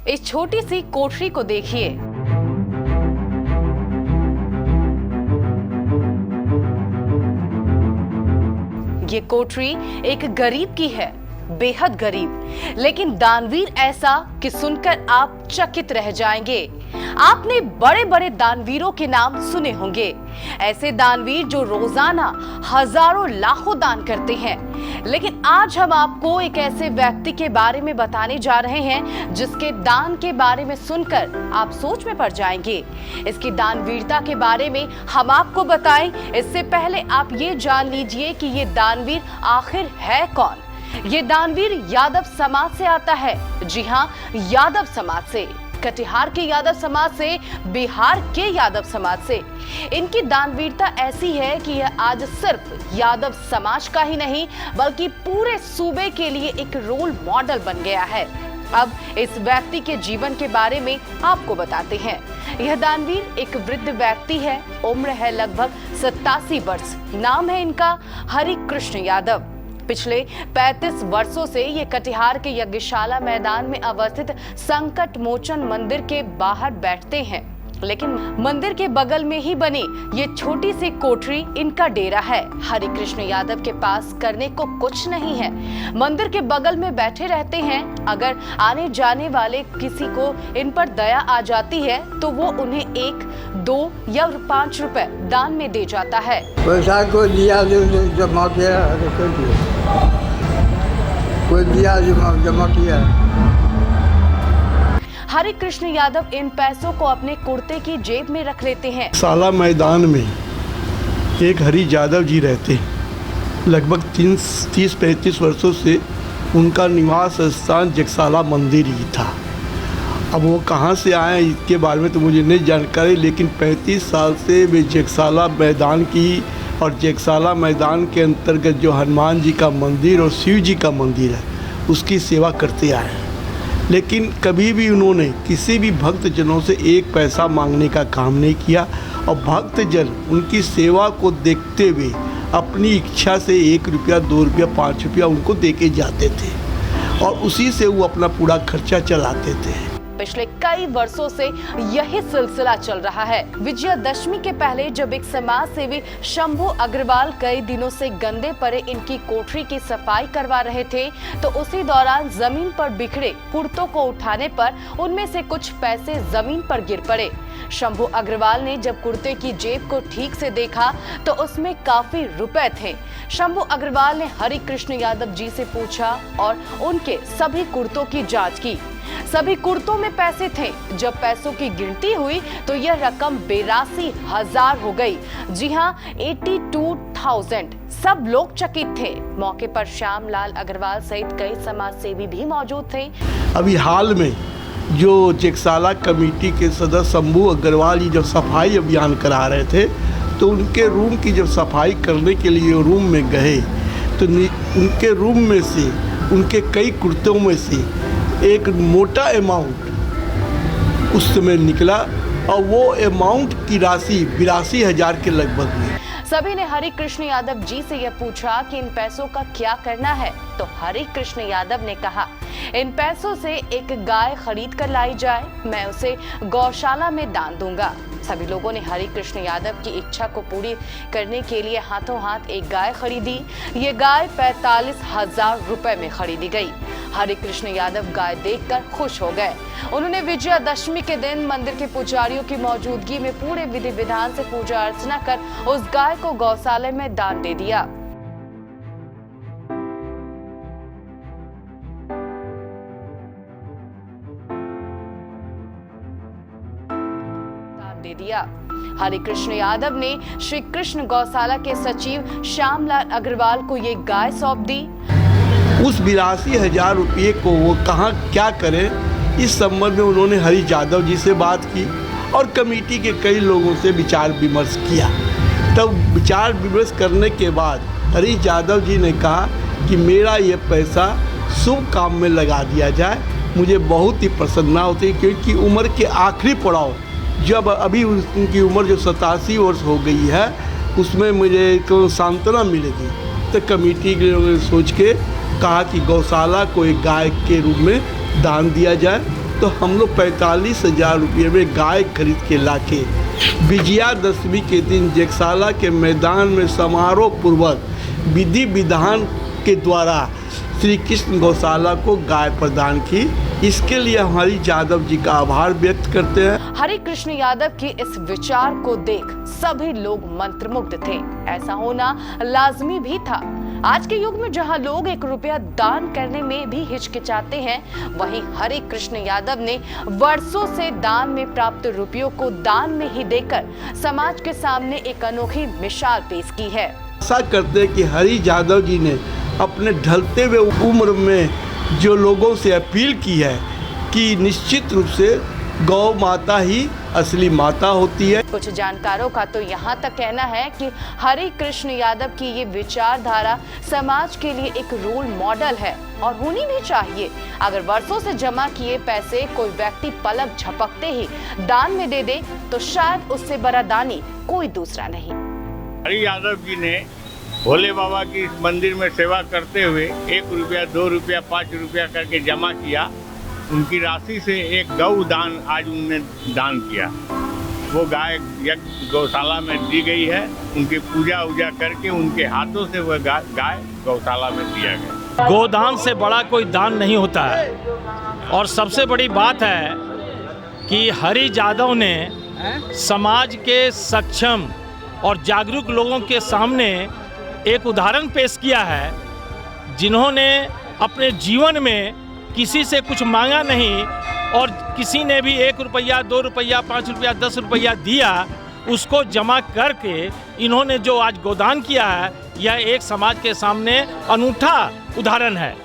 इस छोटी सी कोठरी को देखिए। ये कोठरी एक गरीब की है, बेहद गरीब, लेकिन दानवीर ऐसा कि सुनकर आप चकित रह जाएंगे। आपने बड़े बड़े दानवीरों के नाम सुने होंगे, ऐसे दानवीर जो रोजाना हजारों लाखों दान करते हैं। लेकिन आज हम आपको एक ऐसे व्यक्ति के बारे में बताने जा रहे हैं जिसके दान के बारे में सुनकर आप सोच में पड़ जाएंगे। इसकी दानवीरता के बारे में हम आपको बताएं, इससे पहले आप ये जान लीजिए कि ये दानवीर आखिर है कौन। ये दानवीर यादव समाज से आता है। जी हाँ, यादव समाज से, कटिहार के यादव समाज से, बिहार के यादव समाज से। इनकी दानवीरता ऐसी है कि यह आज सिर्फ यादव समाज का ही नहीं बल्कि पूरे सूबे के लिए एक रोल मॉडल बन गया है। अब इस व्यक्ति के जीवन के बारे में आपको बताते हैं। यह दानवीर एक वृद्ध व्यक्ति है, उम्र है लगभग 87 वर्ष। नाम है इनका हरि कृष्ण यादव। पिछले 35 वर्षों से ये कटिहार के यज्ञशाला मैदान में अवस्थित संकट मोचन मंदिर के बाहर बैठते हैं। लेकिन मंदिर के बगल में ही बनी ये छोटी सी कोठरी इनका डेरा है। हरि कृष्ण यादव के पास करने को कुछ नहीं है, मंदिर के बगल में बैठे रहते हैं। अगर आने जाने वाले किसी को इन पर दया आ जाती है तो वो उन्हें 1, 2 या 5 रुपए दान में दे जाता है। पैसा को दिया जमा किया, कोई दिया जमा किया। हरि कृष्ण यादव इन पैसों को अपने कुर्ते की जेब में रख लेते हैं। साला मैदान में एक हरि यादव जी रहते हैं। लगभग 30-35 वर्षों से उनका निवास स्थान जगसाला मंदिर ही था। अब वो कहाँ से आए इसके बारे में तो मुझे नहीं जानकारी, लेकिन 35 साल से वे जगसाला मैदान की और जगसाला मैदान के अंतर्गत जो हनुमान जी का मंदिर और शिव जी का मंदिर है उसकी सेवा करते आए हैं। लेकिन कभी भी उन्होंने किसी भी भक्तजनों से एक पैसा मांगने का काम नहीं किया और भक्तजन उनकी सेवा को देखते हुए अपनी इच्छा से 1 रुपया, 2 रुपया, 5 रुपया उनको देके जाते थे और उसी से वो अपना पूरा खर्चा चलाते थे। पिछले कई वर्षों से यही सिलसिला चल रहा है। विजयादशमी के पहले जब एक समाज सेवी शंभू अग्रवाल कई दिनों से गंदे पड़े इनकी कोठरी की सफाई करवा रहे थे तो उसी दौरान जमीन पर बिखरे कुर्तों को उठाने पर उनमें से कुछ पैसे जमीन पर गिर पड़े। शंभू अग्रवाल ने जब कुर्ते की जेब को ठीक से देखा तो उसमें काफी रुपए थे। शंभू अग्रवाल ने हरि कृष्ण यादव जी से पूछा और उनके सभी कुर्तों की जांच की। सभी कुर्तों में पैसे थे। जब पैसों की गिनती हुई तो यह रकम 82,000 हो गई। जी हाँ, 82,000। सब लोग चकित थे। मौके पर श्यामलाल अग्रवाल सहित कई समाज सेवी भी मौजूद थे। अभी हाल में जो जगसाला कमेटी के सदस्य शंभू अग्रवाल जी जब सफाई अभियान करा रहे थे तो उनके रूम की जब सफाई करने के लिए रूम में गए तो उनके रूम में से उनके कई कुर्तों में से एक मोटा अमाउंट उस समय निकला और वो अमाउंट की राशि 82,000 के लगभग हुई। सभी ने हरि कृष्ण यादव जी से यह पूछा कि इन पैसों का क्या करना है तो हरि कृष्ण यादव ने कहा, इन पैसों से एक गाय खरीद कर लाई जाए, मैं उसे गौशाला में दान दूंगा। सभी लोगों ने हरि कृष्ण यादव की इच्छा को पूरी करने के लिए हाथों हाथ एक गाय खरीदी। ये गाय 45,000 रुपए में खरीदी गई। हरि कृष्ण यादव गाय देखकर खुश हो गए। उन्होंने विजयादशमी के दिन मंदिर के पुजारियों की मौजूदगी में पूरे विधि विधान से पूजा अर्चना कर उस गाय को गौशाला में दान दे दिया। हरि कृष्ण यादव ने श्री कृष्ण गौशाला के सचिव श्यामलाल अग्रवाल को ये गाय सौंप दी। उस 82,000 रुपये को वो कहाँ क्या करें, इस संबंध में उन्होंने हरि यादव जी से बात की और कमेटी के कई लोगों से विचार विमर्श किया। तब विचार विमर्श करने के बाद हरि यादव जी ने कहा कि मेरा ये पैसा शुभ काम में लगा दिया जाए। मुझे बहुत ही प्रसन्नता होती क्योंकि उम्र के आखिरी पड़ाव जब अभी उनकी उम्र जो 87 वर्ष हो गई है उसमें मुझे को सांत्वना मिलेगी। तो कमेटी के लोगों ने सोच के कहा कि गौशाला को एक गाय के रूप में दान दिया जाए तो हम लोग 45,000 रुपये में गाय खरीद के लाके विजयादशमी के दिन जेकसाला के मैदान में समारोह पूर्वक विधि विधान के द्वारा श्री कृष्ण गौशाला को गाय प्रदान की। इसके लिए हमारी यादव जी का आभार व्यक्त करते हैं। हरि कृष्ण यादव के इस विचार को देख सभी लोग मंत्रमुग्ध थे। ऐसा होना लाजमी भी था। आज के युग में जहां लोग 1 रुपया दान करने में भी हिचकिचाते हैं, वहीं हरि कृष्ण यादव ने वर्षों से दान में प्राप्त रुपयों को दान में ही देकर समाज के सामने एक अनोखी मिसाल पेश की है। आशा करते हैं कि हरि यादव जी ने अपने ढलते हुए उम्र में जो लोगों से अपील की है कि निश्चित रूप से गौ माता ही असली माता होती है। कुछ जानकारों का तो यहाँ तक कहना है कि हरि कृष्ण यादव की ये विचारधारा समाज के लिए एक रोल मॉडल है और होनी भी चाहिए। अगर वर्षों से जमा किए पैसे कोई व्यक्ति पलक झपकते ही दान में दे दे तो शायद उससे बड़ा दानी कोई दूसरा नहीं। हरि यादव जी ने भोले बाबा की इस मंदिर में सेवा करते हुए 1 रुपया, 2 रुपया, 5 रुपया करके जमा किया। उनकी राशि से एक गौ दान आज उन्होंने दान किया। वो गाय गौशाला में दी गई है। उनकी पूजा उजा करके उनके हाथों से वह गाय गौशाला में दिया गया। गोदान से बड़ा कोई दान नहीं होता है। और सबसे बड़ी बात है कि हरि यादव ने समाज के सक्षम और जागरूक लोगों के सामने एक उदाहरण पेश किया है, जिन्होंने अपने जीवन में किसी से कुछ मांगा नहीं और किसी ने भी 1 रुपया, 2 रुपया, 5 रुपया, 10 रुपया दिया, उसको जमा करके इन्होंने जो आज गोदान किया है, यह एक समाज के सामने अनूठा उदाहरण है।